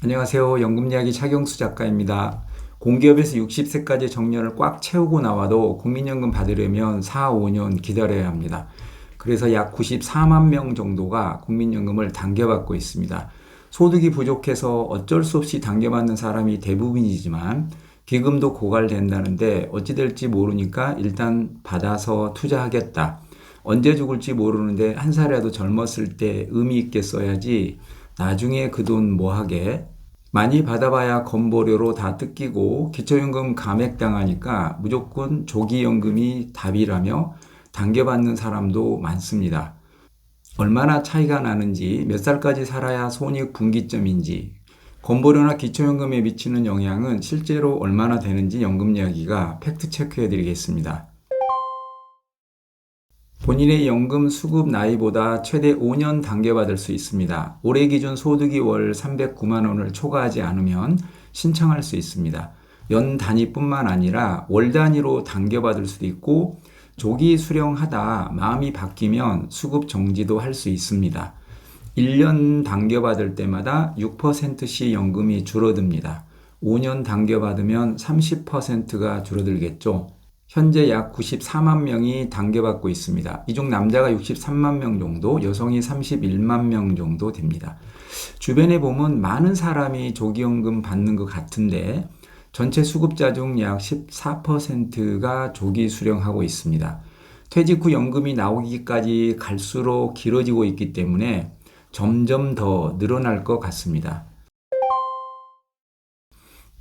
안녕하세요. 연금이야기 차경수 작가입니다. 공기업에서 60세까지 정년을 꽉 채우고 나와도 국민연금 받으려면 4, 5년 기다려야 합니다. 그래서 약 94만 명 정도가 국민연금을 당겨받고 있습니다. 소득이 부족해서 어쩔 수 없이 당겨받는 사람이 대부분이지만 기금도 고갈된다는데 어찌 될지 모르니까 일단 받아서 투자하겠다. 언제 죽을지 모르는데 한 살이라도 젊었을 때 의미 있게 써야지 나중에 그 돈 뭐하게. 많이 받아봐야 건보료로 다 뜯기고 기초연금 감액당하니까 무조건 조기연금이 답이라며 당겨받는 사람도 많습니다. 얼마나 차이가 나는지, 몇 살까지 살아야 손익분기점인지, 건보료나 기초연금에 미치는 영향은 실제로 얼마나 되는지 연금이야기가 팩트체크해 드리겠습니다. 본인의 연금 수급 나이보다 최대 5년 당겨받을 수 있습니다. 올해 기준 소득이 월 309만 원을 초과하지 않으면 신청할 수 있습니다. 연 단위뿐만 아니라 월 단위로 당겨받을 수도 있고 조기 수령하다 마음이 바뀌면 수급 정지도 할 수 있습니다. 1년 당겨받을 때마다 6%씩 연금이 줄어듭니다. 5년 당겨받으면 30%가 줄어들겠죠. 현재 약 94만 명이 당겨받고 있습니다. 이 중 남자가 63만 명 정도, 여성이 31만 명 정도 됩니다. 주변에 보면 많은 사람이 조기연금 받는 것 같은데 전체 수급자 중 약 14%가 조기 수령하고 있습니다. 퇴직 후 연금이 나오기까지 갈수록 길어지고 있기 때문에 점점 더 늘어날 것 같습니다.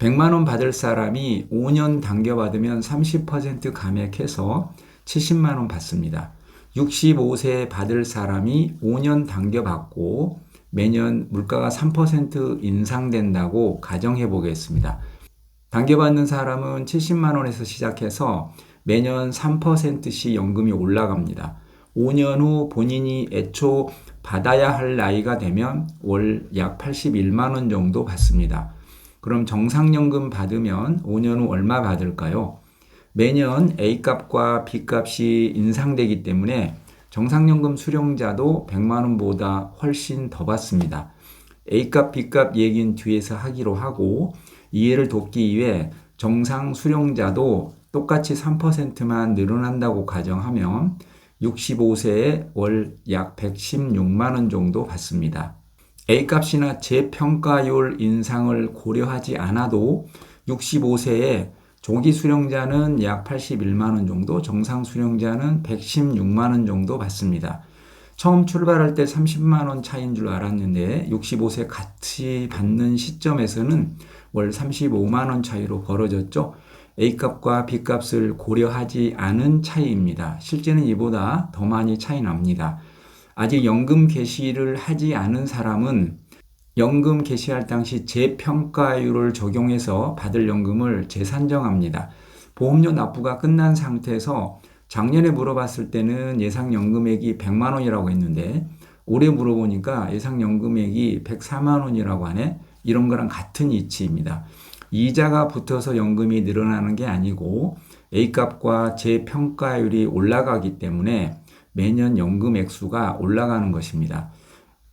100만 원 받을 사람이 5년 당겨받으면 30% 감액해서 70만 원 받습니다. 65세 받을 사람이 5년 당겨받고 매년 물가가 3% 인상된다고 가정해 보겠습니다. 당겨받는 사람은 70만 원에서 시작해서 매년 3%씩 연금이 올라갑니다. 5년 후 본인이 애초 받아야 할 나이가 되면 월 약 81만 원 정도 받습니다. 그럼 정상연금 받으면 5년 후 얼마 받을까요? 매년 A값과 B값이 인상되기 때문에 정상연금 수령자도 100만 원보다 훨씬 더 받습니다. A값, B값 얘기는 뒤에서 하기로 하고 이해를 돕기 위해 정상 수령자도 똑같이 3%만 늘어난다고 가정하면 65세에 월 약 116만 원 정도 받습니다. A값이나 재평가율 인상을 고려하지 않아도 65세에 조기 수령자는 약 81만 원 정도, 정상 수령자는 116만 원 정도 받습니다. 처음 출발할 때 30만 원 차이인 줄 알았는데 65세 같이 받는 시점에서는 월 35만 원 차이로 벌어졌죠. A값과 B값을 고려하지 않은 차이입니다. 실제는 이보다 더 많이 차이 납니다. 아직 연금 개시를 하지 않은 사람은 연금 개시할 당시 재평가율을 적용해서 받을 연금을 재산정합니다. 보험료 납부가 끝난 상태에서 작년에 물어봤을 때는 예상연금액이 100만 원이라고 했는데 올해 물어보니까 예상연금액이 104만 원이라고 하네. 이런 거랑 같은 이치입니다. 이자가 붙어서 연금이 늘어나는 게 아니고 A값과 재평가율이 올라가기 때문에 매년 연금 액수가 올라가는 것입니다.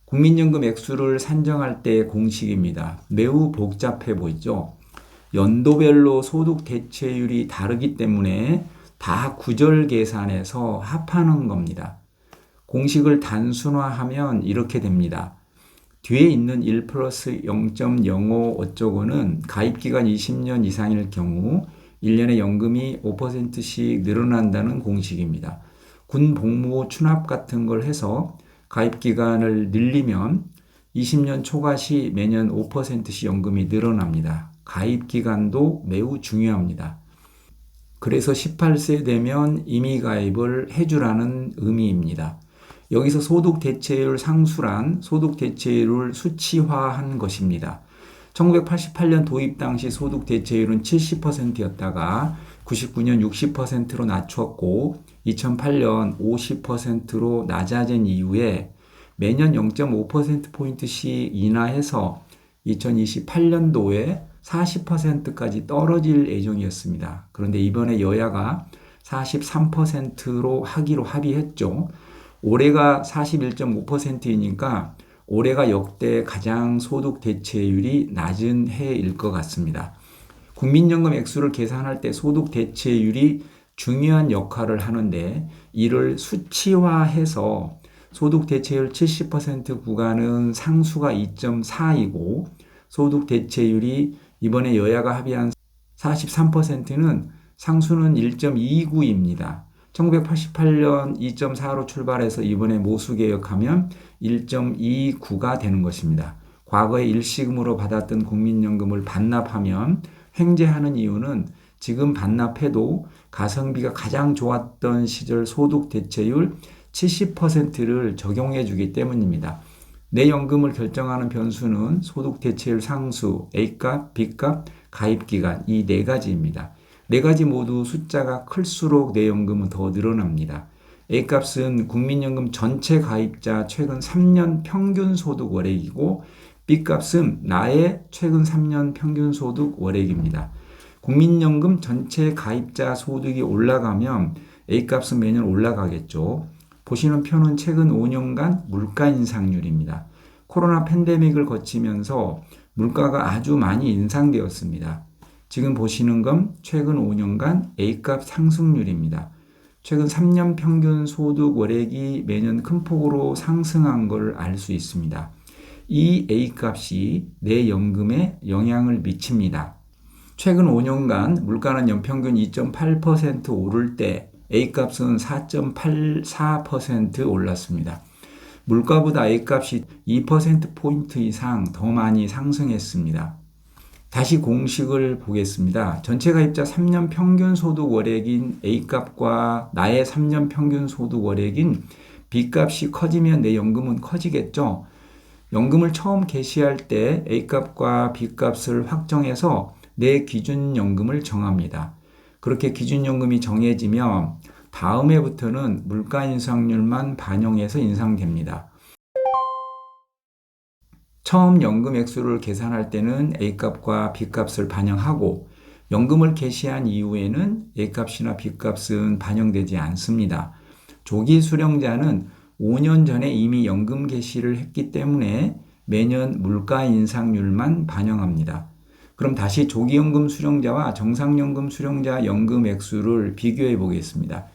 국민연금 액수를 산정할 때의 공식입니다. 매우 복잡해 보이죠? 연도별로 소득 대체율이 다르기 때문에 다 구절 계산해서 합하는 겁니다. 공식을 단순화하면 이렇게 됩니다. 뒤에 있는 1 플러스 0.05 어쩌고는 가입기간 20년 이상일 경우 1년에 연금이 5%씩 늘어난다는 공식입니다. 군 복무 추납 같은 걸 해서 가입기간을 늘리면 20년 초과 시 매년 5%씩 연금이 늘어납니다. 가입기간도 매우 중요합니다. 그래서 18세 되면 임의가입을 해주라는 의미입니다. 여기서 소득 대체율 상수란 소득 대체율을 수치화한 것입니다. 1988년 도입 당시 소득 대체율은 70%였다가 99년 60%로 낮췄고 2008년 50%로 낮아진 이후에 매년 0.5%포인트씩 인하해서 2028년도에 40%까지 떨어질 예정이었습니다. 그런데 이번에 여야가 43%로 하기로 합의했죠. 올해가 41.5%이니까 올해가 역대 가장 소득 대체율이 낮은 해일 것 같습니다. 국민연금 액수를 계산할 때 소득 대체율이 중요한 역할을 하는데 이를 수치화해서 소득 대체율 70% 구간은 상수가 2.4이고 소득 대체율이 이번에 여야가 합의한 43%는 상수는 1.29입니다. 1988년 2.4로 출발해서 이번에 모수개혁하면 1.29가 되는 것입니다. 과거에 일시금으로 받았던 국민연금을 반납하면 횡재하는 이유는 지금 반납해도 가성비가 가장 좋았던 시절 소득 대체율 70%를 적용해 주기 때문입니다. 내 연금을 결정하는 변수는 소득 대체율 상수, A값, B값, 가입기간 이 네 가지입니다. 네 가지 모두 숫자가 클수록 내 연금은 더 늘어납니다. A값은 국민연금 전체 가입자 최근 3년 평균 소득 월액이고 B값은 나의 최근 3년 평균 소득 월액입니다. 국민연금 전체 가입자 소득이 올라가면 A값은 매년 올라가겠죠. 보시는 표는 최근 5년간 물가 인상률입니다. 코로나 팬데믹을 거치면서 물가가 아주 많이 인상되었습니다. 지금 보시는 건 최근 5년간 A값 상승률입니다. 최근 3년 평균 소득 월액이 매년 큰 폭으로 상승한 걸 알 수 있습니다. 이 A값이 내 연금에 영향을 미칩니다. 최근 5년간 물가는 연평균 2.8% 오를 때 A값은 4.84% 올랐습니다. 물가보다 A값이 2%포인트 이상 더 많이 상승했습니다. 다시 공식을 보겠습니다. 전체 가입자 3년 평균 소득 월액인 A값과 나의 3년 평균 소득 월액인 B값이 커지면 내 연금은 커지겠죠. 연금을 처음 개시할 때 A값과 B값을 확정해서 내 기준연금을 정합니다. 그렇게 기준연금이 정해지면 다음 해부터는 물가 인상률만 반영해서 인상됩니다. 처음 연금 액수를 계산할 때는 A값과 B값을 반영하고 연금을 개시한 이후에는 A값이나 B값은 반영되지 않습니다. 조기 수령자는 5년 전에 이미 연금 개시를 했기 때문에 매년 물가 인상률만 반영합니다. 그럼 다시 조기연금 수령자와 정상연금 수령자 연금 액수를 비교해 보겠습니다.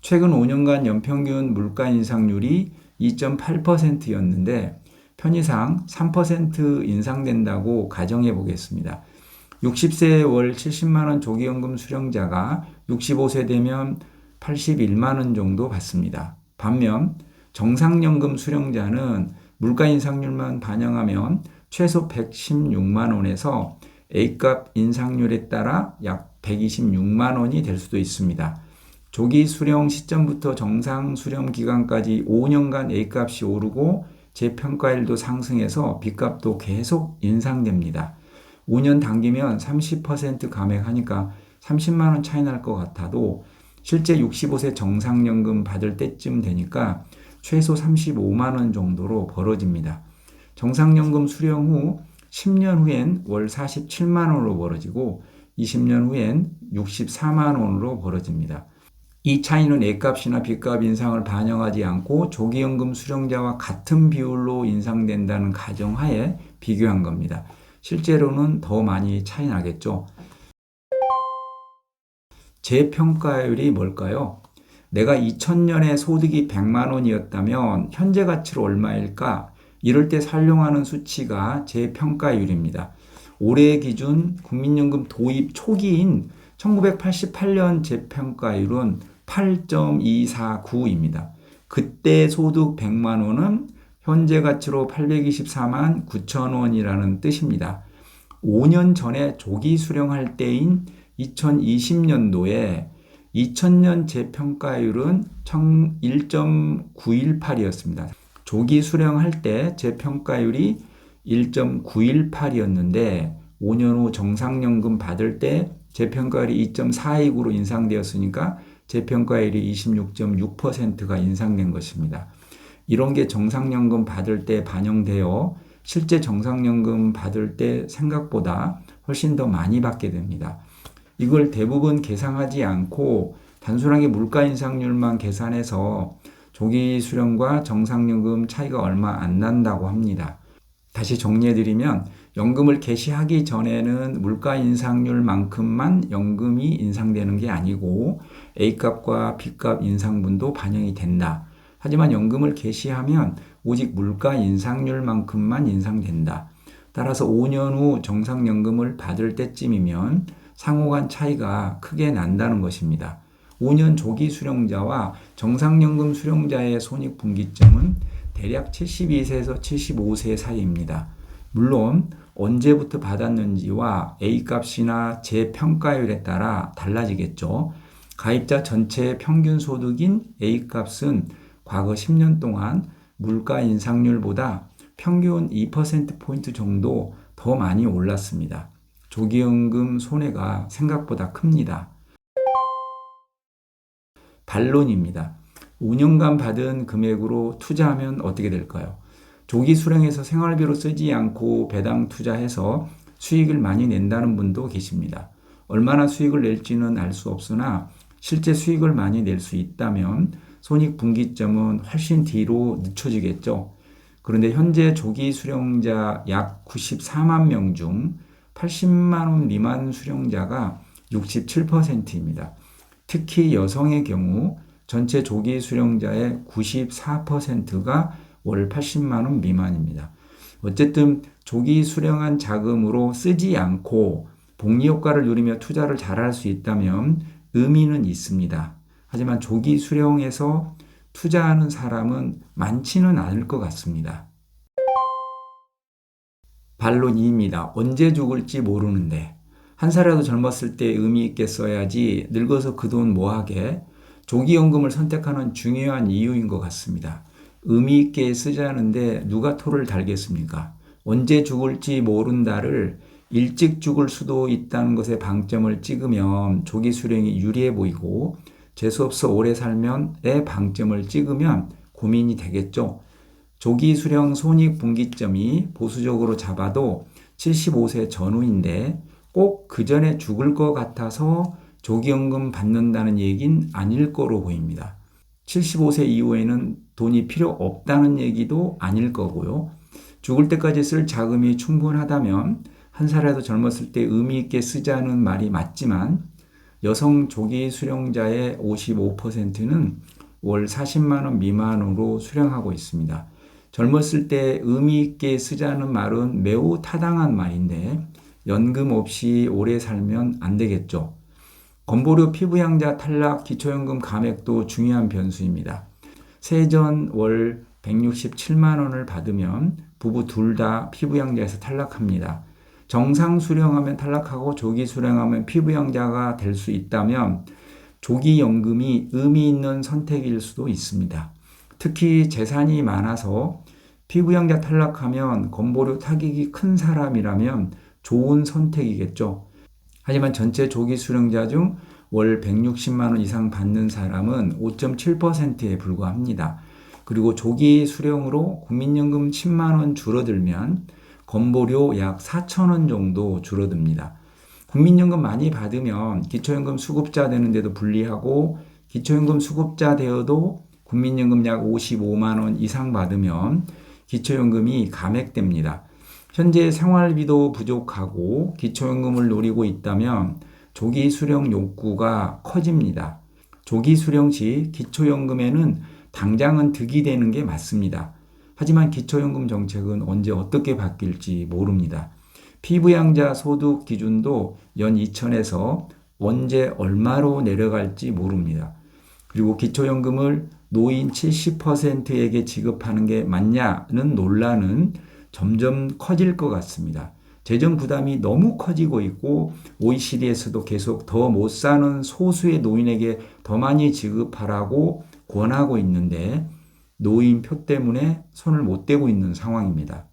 최근 5년간 연평균 물가 인상률이 2.8%였는데 편의상 3% 인상된다고 가정해 보겠습니다. 60세 월 70만 원 조기연금 수령자가 65세 되면 81만 원 정도 받습니다. 반면 정상연금 수령자는 물가 인상률만 반영하면 최소 116만 원에서 A값 인상률에 따라 약 126만 원이 될 수도 있습니다. 조기 수령 시점부터 정상 수령 기간까지 5년간 A값이 오르고 재평가율도 상승해서 B값도 계속 인상됩니다. 5년 당기면 30% 감액하니까 30만 원 차이 날 것 같아도 실제 65세 정상연금 받을 때쯤 되니까 최소 35만 원 정도로 벌어집니다. 정상연금 수령 후 10년 후엔 월 47만 원으로 벌어지고 20년 후엔 64만 원으로 벌어집니다. 이 차이는 A값이나 B값 인상을 반영하지 않고 조기연금 수령자와 같은 비율로 인상된다는 가정하에 비교한 겁니다. 실제로는 더 많이 차이 나겠죠. 재평가율이 뭘까요? 내가 2000년에 소득이 100만 원이었다면 현재 가치로 얼마일까? 이럴 때 사용하는 수치가 재평가율입니다. 올해 기준 국민연금 도입 초기인 1988년 재평가율은 8.249입니다. 그때 소득 100만 원은 현재 가치로 824만 9천 원이라는 뜻입니다. 5년 전에 조기 수령할 때인 2020년도에 2000년 재평가율은 1.918이었습니다. 조기 수령할 때 재평가율이 1.918이었는데 5년 후 정상연금 받을 때 재평가율이 2.429로 인상되었으니까 재평가율이 26.6%가 인상된 것입니다. 이런 게 정상연금 받을 때 반영되어 실제 정상연금 받을 때 생각보다 훨씬 더 많이 받게 됩니다. 이걸 대부분 계산하지 않고 단순하게 물가 인상률만 계산해서 조기 수령과 정상연금 차이가 얼마 안 난다고 합니다. 다시 정리해드리면 연금을 개시하기 전에는 물가 인상률만큼만 연금이 인상되는 게 아니고 A값과 B값 인상분도 반영이 된다. 하지만 연금을 개시하면 오직 물가 인상률만큼만 인상된다. 따라서 5년 후 정상연금을 받을 때쯤이면 상호간 차이가 크게 난다는 것입니다. 5년 조기 수령자와 정상연금 수령자의 손익분기점은 대략 72세에서 75세 사이입니다. 물론 언제부터 받았는지와 A값이나 재평가율에 따라 달라지겠죠. 가입자 전체의 평균 소득인 A값은 과거 10년 동안 물가 인상률보다 평균 2%포인트 정도 더 많이 올랐습니다. 조기연금 손해가 생각보다 큽니다. 반론입니다. 5년간 받은 금액으로 투자하면 어떻게 될까요? 조기 수령해서 생활비로 쓰지 않고 배당 투자해서 수익을 많이 낸다는 분도 계십니다. 얼마나 수익을 낼지는 알 수 없으나 실제 수익을 많이 낼 수 있다면 손익분기점은 훨씬 뒤로 늦춰지겠죠. 그런데 현재 조기 수령자 약 94만 명 중 80만 원 미만 수령자가 67%입니다. 특히 여성의 경우 전체 조기 수령자의 94%가 월 80만 원 미만입니다. 어쨌든 조기 수령한 자금으로 쓰지 않고 복리 효과를 누리며 투자를 잘할 수 있다면 의미는 있습니다. 하지만 조기 수령해서 투자하는 사람은 많지는 않을 것 같습니다. 반론 2입니다. 언제 죽을지 모르는데 한 살이라도 젊었을 때 의미 있게 써야지 늙어서 그 돈 뭐하게? 조기연금을 선택하는 중요한 이유인 것 같습니다. 의미 있게 쓰자는데 누가 토를 달겠습니까? 언제 죽을지 모른다를 일찍 죽을 수도 있다는 것에 방점을 찍으면 조기 수령이 유리해 보이고 재수없어 오래 살면의 방점을 찍으면 고민이 되겠죠. 조기 수령 손익분기점이 보수적으로 잡아도 75세 전후인데 꼭 그 전에 죽을 것 같아서 조기연금 받는다는 얘기는 아닐 거로 보입니다. 75세 이후에는 돈이 필요 없다는 얘기도 아닐 거고요. 죽을 때까지 쓸 자금이 충분하다면 한 살이라도 젊었을 때 의미 있게 쓰자는 말이 맞지만 여성 조기 수령자의 55%는 월 40만 원 미만으로 수령하고 있습니다. 젊었을 때 의미 있게 쓰자는 말은 매우 타당한 말인데 연금 없이 오래 살면 안 되겠죠. 건보료 피부양자 탈락 기초연금 감액도 중요한 변수입니다. 세전 월 167만 원을 받으면 부부 둘 다 피부양자에서 탈락합니다. 정상 수령하면 탈락하고 조기 수령하면 피부양자가 될 수 있다면 조기연금이 의미 있는 선택일 수도 있습니다. 특히 재산이 많아서 피부양자 탈락하면 건보료 타격이 큰 사람이라면 좋은 선택이겠죠. 하지만 전체 조기 수령자 중 월 160만 원 이상 받는 사람은 5.7%에 불과합니다. 그리고 조기 수령으로 국민연금 10만 원 줄어들면 건보료 약 4천 원 정도 줄어듭니다. 국민연금 많이 받으면 기초연금 수급자 되는데도 불리하고 기초연금 수급자 되어도 국민연금 약 55만 원 이상 받으면 기초연금이 감액됩니다. 현재 생활비도 부족하고 기초연금을 노리고 있다면 조기 수령 욕구가 커집니다. 조기 수령 시 기초연금에는 당장은 득이 되는 게 맞습니다. 하지만 기초연금 정책은 언제 어떻게 바뀔지 모릅니다. 피부양자 소득 기준도 연 2천에서 언제 얼마로 내려갈지 모릅니다. 그리고 기초연금을 노인 70%에게 지급하는 게 맞냐는 논란은 점점 커질 것 같습니다. 재정 부담이 너무 커지고 있고 OECD에서도 계속 더 못 사는 소수의 노인에게 더 많이 지급하라고 권하고 있는데 노인표 때문에 손을 못 대고 있는 상황입니다.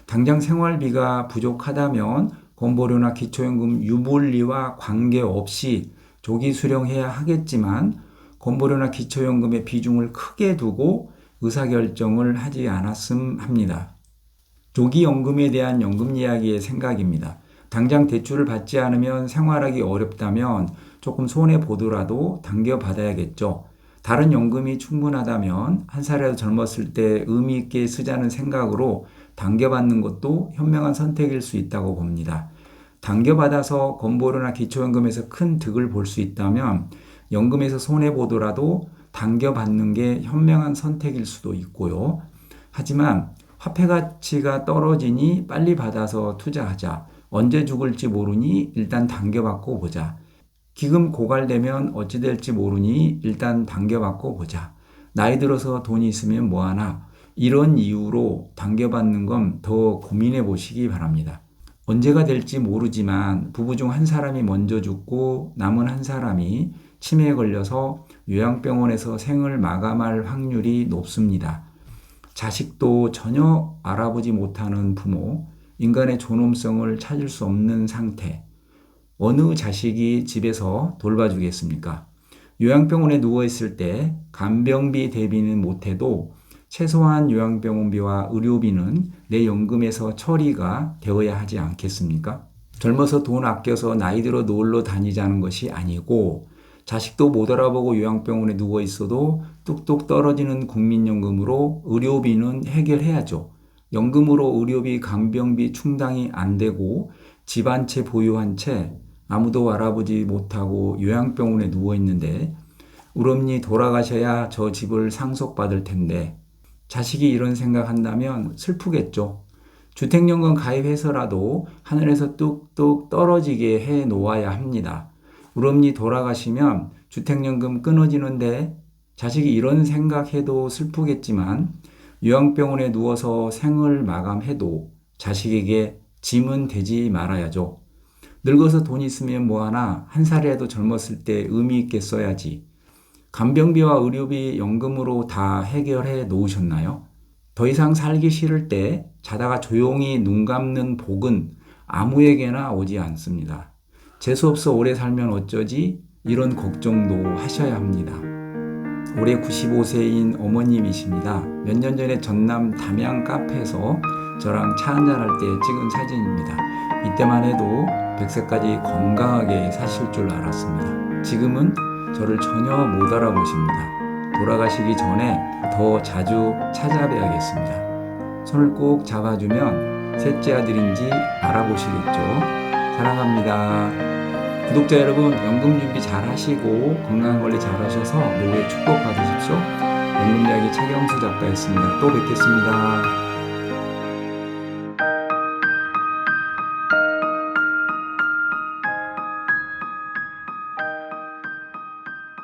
당장 생활비가 부족하다면 건보료나 기초연금 유불리와 관계없이 조기 수령해야 하겠지만 건보료나 기초연금의 비중을 크게 두고 의사결정을 하지 않았음 합니다. 조기연금에 대한 연금 이야기의 생각입니다. 당장 대출을 받지 않으면 생활하기 어렵다면 조금 손해보더라도 당겨받아야겠죠. 다른 연금이 충분하다면 한 살이라도 젊었을 때 의미 있게 쓰자는 생각으로 당겨받는 것도 현명한 선택일 수 있다고 봅니다. 당겨받아서 건보료나 기초연금에서 큰 득을 볼 수 있다면 연금에서 손해보더라도 당겨받는 게 현명한 선택일 수도 있고요. 하지만 화폐 가치가 떨어지니 빨리 받아서 투자하자. 언제 죽을지 모르니 일단 당겨받고 보자. 기금 고갈되면 어찌 될지 모르니 일단 당겨받고 보자. 나이 들어서 돈이 있으면 뭐하나. 이런 이유로 당겨받는 건 더 고민해 보시기 바랍니다. 언제가 될지 모르지만 부부 중 한 사람이 먼저 죽고 남은 한 사람이 치매에 걸려서 요양병원에서 생을 마감할 확률이 높습니다. 자식도 전혀 알아보지 못하는 부모, 인간의 존엄성을 찾을 수 없는 상태. 어느 자식이 집에서 돌봐주겠습니까? 요양병원에 누워있을 때 간병비 대비는 못해도 최소한 요양병원비와 의료비는 내 연금에서 처리가 되어야 하지 않겠습니까? 젊어서 돈 아껴서 나이 들어 놀러 다니자는 것이 아니고 자식도 못 알아보고 요양병원에 누워있어도 뚝뚝 떨어지는 국민연금으로 의료비는 해결해야죠. 연금으로 의료비, 간병비 충당이 안 되고 집 한 채 보유한 채 아무도 알아보지 못하고 요양병원에 누워있는데 우리 어머니 돌아가셔야 저 집을 상속받을 텐데 자식이 이런 생각한다면 슬프겠죠. 주택연금 가입해서라도 하늘에서 뚝뚝 떨어지게 해 놓아야 합니다. 우리 어머니 돌아가시면 주택연금 끊어지는데 자식이 이런 생각해도 슬프겠지만 요양병원에 누워서 생을 마감해도 자식에게 짐은 되지 말아야죠. 늙어서 돈 있으면 뭐하나 한 살이라도 젊었을 때 의미 있게 써야지. 간병비와 의료비 연금으로 다 해결해 놓으셨나요? 더 이상 살기 싫을 때 자다가 조용히 눈 감는 복은 아무에게나 오지 않습니다. 재수없어 오래 살면 어쩌지? 이런 걱정도 하셔야 합니다. 올해 95세인 어머님이십니다. 몇 년 전에 전남 담양 카페에서 저랑 차 한잔할 때 찍은 사진입니다. 이때만 해도 100세까지 건강하게 사실 줄 알았습니다. 지금은 저를 전혀 못 알아보십니다. 돌아가시기 전에 더 자주 찾아뵈야겠습니다. 손을 꼭 잡아주면 셋째 아들인지 알아보시겠죠. 사랑합니다. 구독자 여러분, 연금 준비 잘 하시고 건강 관리 잘 하셔서 노후에 축복 받으십시오. 연금 이야기 최경수 작가였습니다. 또 뵙겠습니다.